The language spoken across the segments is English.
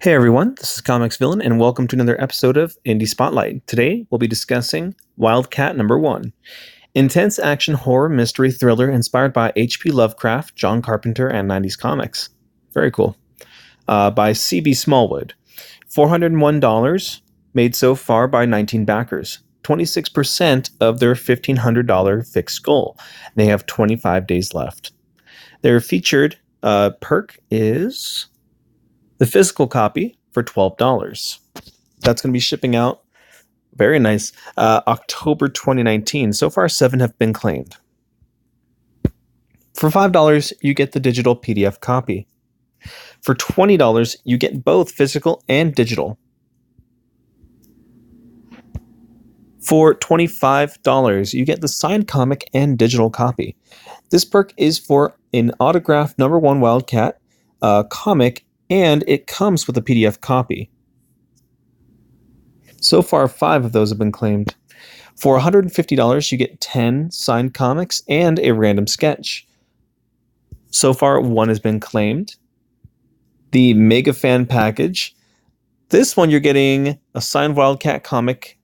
Hey everyone, this is Comics Villain, and welcome to another episode of Indie Spotlight. Today, we'll be discussing Wildcat #1, intense action horror mystery thriller inspired by H.P. Lovecraft, John Carpenter, and 90s comics. Very cool. By C.B. Smallwood. $401 made so far by 19 backers. 26% of their $1,500 fixed goal. They have 25 days left. Their featured perk is the physical copy for $12. That's going to be shipping out. Very nice. October 2019. So far, 7 have been claimed. For $5, you get the digital PDF copy. For $20, you get both physical and digital. For $25, you get the signed comic and digital copy. This perk is for an autographed #1 Wildcat comic, and it comes with a PDF copy. So far, 5 of those have been claimed. For $150, you get 10 signed comics and a random sketch. So far, 1 has been claimed. The Mega Fan Package. This one, you're getting a signed Wildcat comic,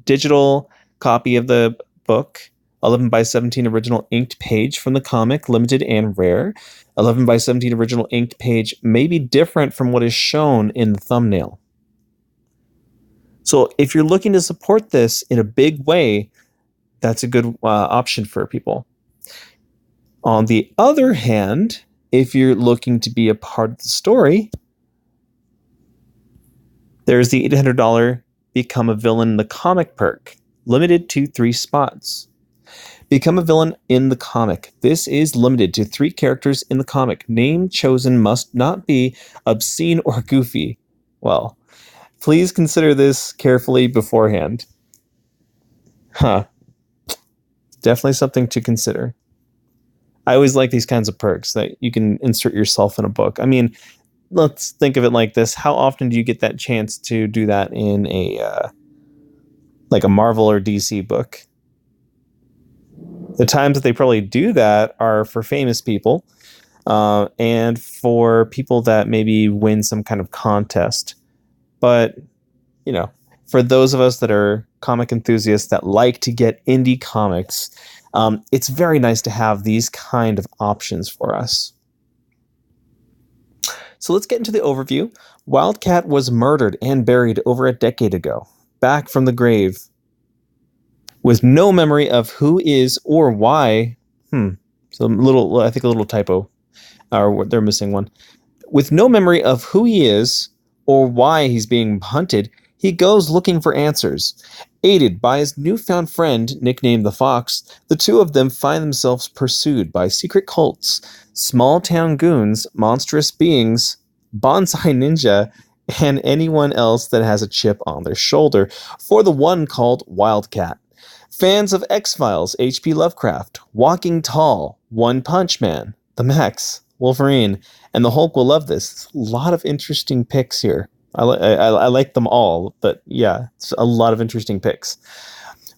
digital copy of the book, 11 by 17 original inked page from the comic, limited and rare. 11 by 17 original inked page may be different from what is shown in the thumbnail. So if you're looking to support this in a big way, that's a good option for people. On the other hand, if you're looking to be a part of the story, there's the $800 Become a Villain in the Comic perk, limited to 3 spots. Become a villain in the comic. This is limited to 3 characters in the comic. Name chosen must not be obscene or goofy. Well, please consider this carefully beforehand. Definitely something to consider. I always like these kinds of perks that you can insert yourself in a book. I mean, let's think of it like this. How often do you get that chance to do that in a like a Marvel or DC book? The times that they probably do that are for famous people and for people that maybe win some kind of contest. But, you know, for those of us that are comic enthusiasts that like to get indie comics, it's very nice to have these kind of options for us. So let's get into the overview. Wildcat was murdered and buried over a decade ago, back from the grave, with no memory of who is or why. So I think a little typo, or they're missing one. With no memory of who he is or why he's being hunted, he goes looking for answers. Aided by his newfound friend, nicknamed the Fox, the two of them find themselves pursued by secret cults, small-town goons, monstrous beings, bonsai ninja, and anyone else that has a chip on their shoulder for the one called Wildcat. Fans of X-Files, H.P. Lovecraft, Walking Tall, One Punch Man, The Max, Wolverine, and the Hulk will love this. A lot of interesting picks here. I like them all, but yeah, it's a lot of interesting picks.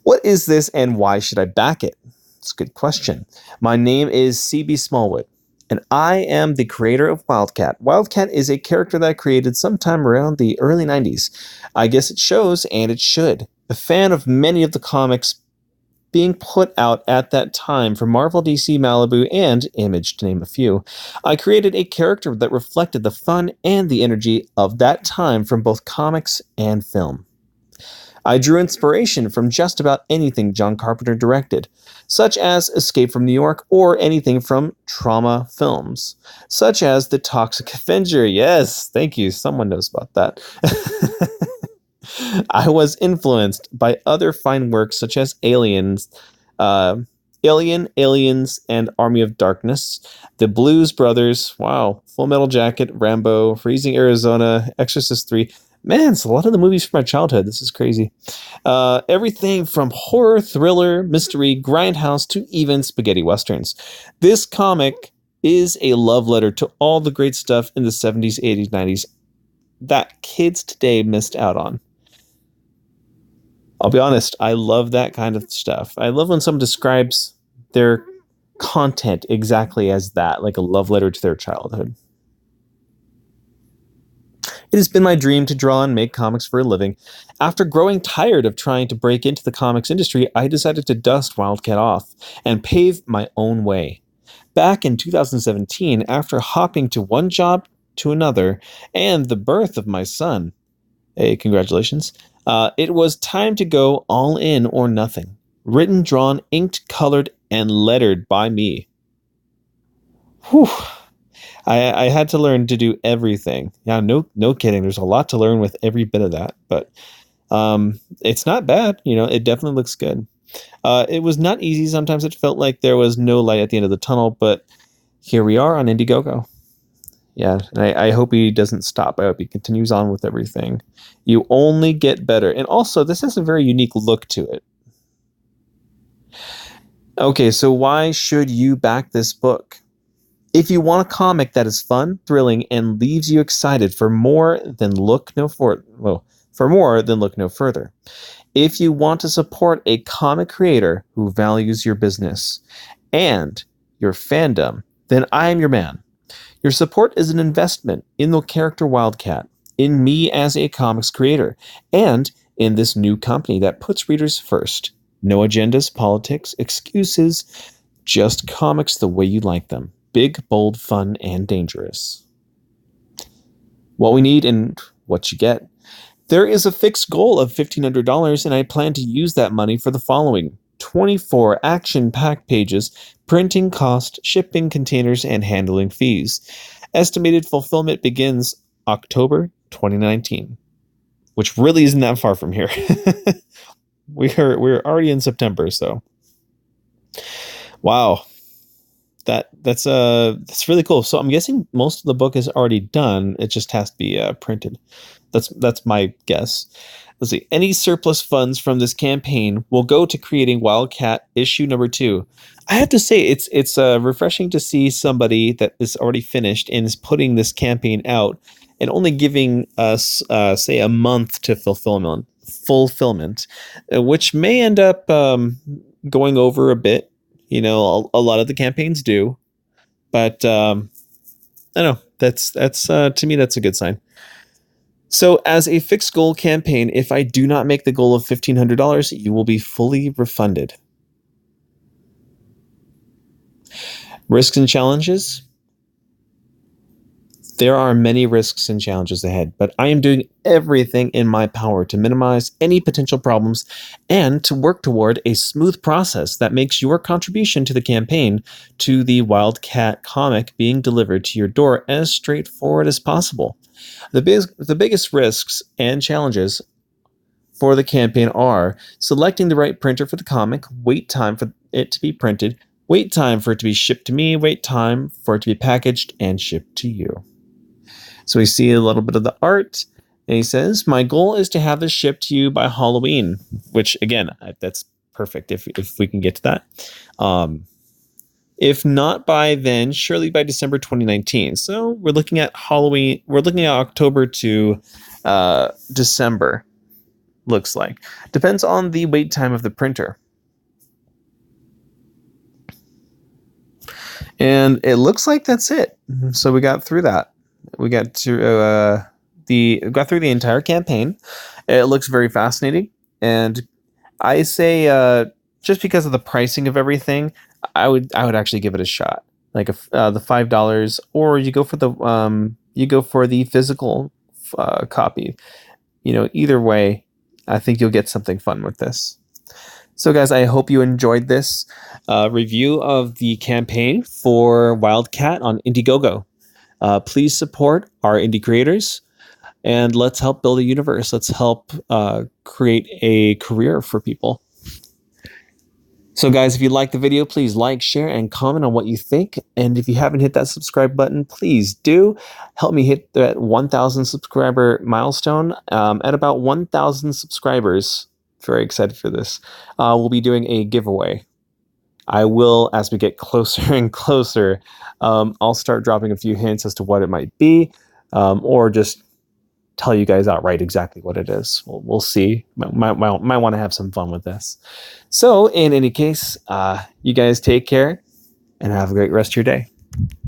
What is this and why should I back it? It's a good question. My name is C.B. Smallwood, and I am the creator of Wildcat. Wildcat is a character that I created sometime around the early 90s. I guess it shows, and it should. A fan of many of the comics being put out at that time from Marvel, DC, Malibu, and Image, to name a few. I created a character that reflected the fun and the energy of that time from both comics and film. I drew inspiration from just about anything John Carpenter directed, such as Escape from New York or anything from Trauma films, such as The Toxic Avenger. Yes, thank you. Someone knows about that. I was influenced by other fine works such as Alien, Aliens, and Army of Darkness, The Blues Brothers, wow, Full Metal Jacket, Rambo, Freezing Arizona, Exorcist 3. Man, it's a lot of the movies from my childhood. This is crazy. Everything from horror, thriller, mystery, grindhouse, to even spaghetti westerns. This comic is a love letter to all the great stuff in the 70s, 80s, 90s that kids today missed out on. I'll be honest, I love that kind of stuff. I love when someone describes their content exactly as that, like a love letter to their childhood. It has been my dream to draw and make comics for a living. After growing tired of trying to break into the comics industry, I decided to dust WILDCAT off and pave my own way. Back in 2017, after hopping to one job to another and the birth of my son, hey, congratulations, it was time to go all in or nothing. Written, drawn, inked, colored, and lettered by me. Whew. I had to learn to do everything. Yeah, no kidding. There's a lot to learn with every bit of that, but it's not bad. It definitely looks good. It was not easy. Sometimes it felt like there was no light at the end of the tunnel, but here we are on Indiegogo. Yeah, and I hope he doesn't stop. I hope he continues on with everything. You only get better. And also, this has a very unique look to it. Okay, so why should you back this book? If you want a comic that is fun, thrilling, and leaves you excited for more than look no further. If you want to support a comic creator who values your business and your fandom, then I am your man. Your support is an investment in the character WILDCAT, in me as a comics creator, and in this new company that puts readers first. No agendas, politics, excuses, just comics the way you like them. Big, bold, fun, and dangerous. What we need and what you get. There is a fixed goal of $1,500, and I plan to use that money for the following: 24 action-packed pages, printing cost, shipping containers, and handling fees. Estimated fulfillment begins October 2019, which really isn't that far from here. We're already in September, so wow. That's really cool. So I'm guessing most of the book is already done. It just has to be printed. That's my guess. Let's see. Any surplus funds from this campaign will go to creating WILDCAT issue number 2. I have to say it's refreshing to see somebody that is already finished and is putting this campaign out and only giving us say a month to fulfillment, which may end up going over a bit. A lot of the campaigns do, but I don't know. That's to me, that's a good sign. So as a fixed goal campaign, if I do not make the goal of $1,500, you will be fully refunded. Risks and challenges. There are many risks and challenges ahead, but I am doing everything in my power to minimize any potential problems and to work toward a smooth process that makes your contribution to the campaign to the WILDCAT comic being delivered to your door as straightforward as possible. The biggest risks and challenges for the campaign are selecting the right printer for the comic, wait time for it to be printed, wait time for it to be shipped to me, wait time for it to be packaged and shipped to you. So we see a little bit of the art, and he says, my goal is to have this shipped to you by Halloween, which, again, that's perfect if we can get to that. If not by then, surely by December 2019. So we're looking at Halloween. We're looking at October to December, looks like. Depends on the wait time of the printer. And it looks like that's it. So we got through that. We got through the entire campaign. It looks very fascinating, and I say just because of the pricing of everything, I would actually give it a shot. Like the $5, or you go for the physical copy. Either way, I think you'll get something fun with this. So guys, I hope you enjoyed this review of the campaign for WILDCAT on Indiegogo. Please support our indie creators, and let's help build a universe. Let's help create a career for people. So guys, if you like the video, please like, share, and comment on what you think. And if you haven't hit that subscribe button, please do. Help me hit that 1,000 subscriber milestone. At about 1,000 subscribers, very excited for this, we'll be doing a giveaway. I will, as we get closer and closer, I'll start dropping a few hints as to what it might be, or just tell you guys outright exactly what it is. We'll see. Might want to have some fun with this. So in any case, you guys take care and have a great rest of your day.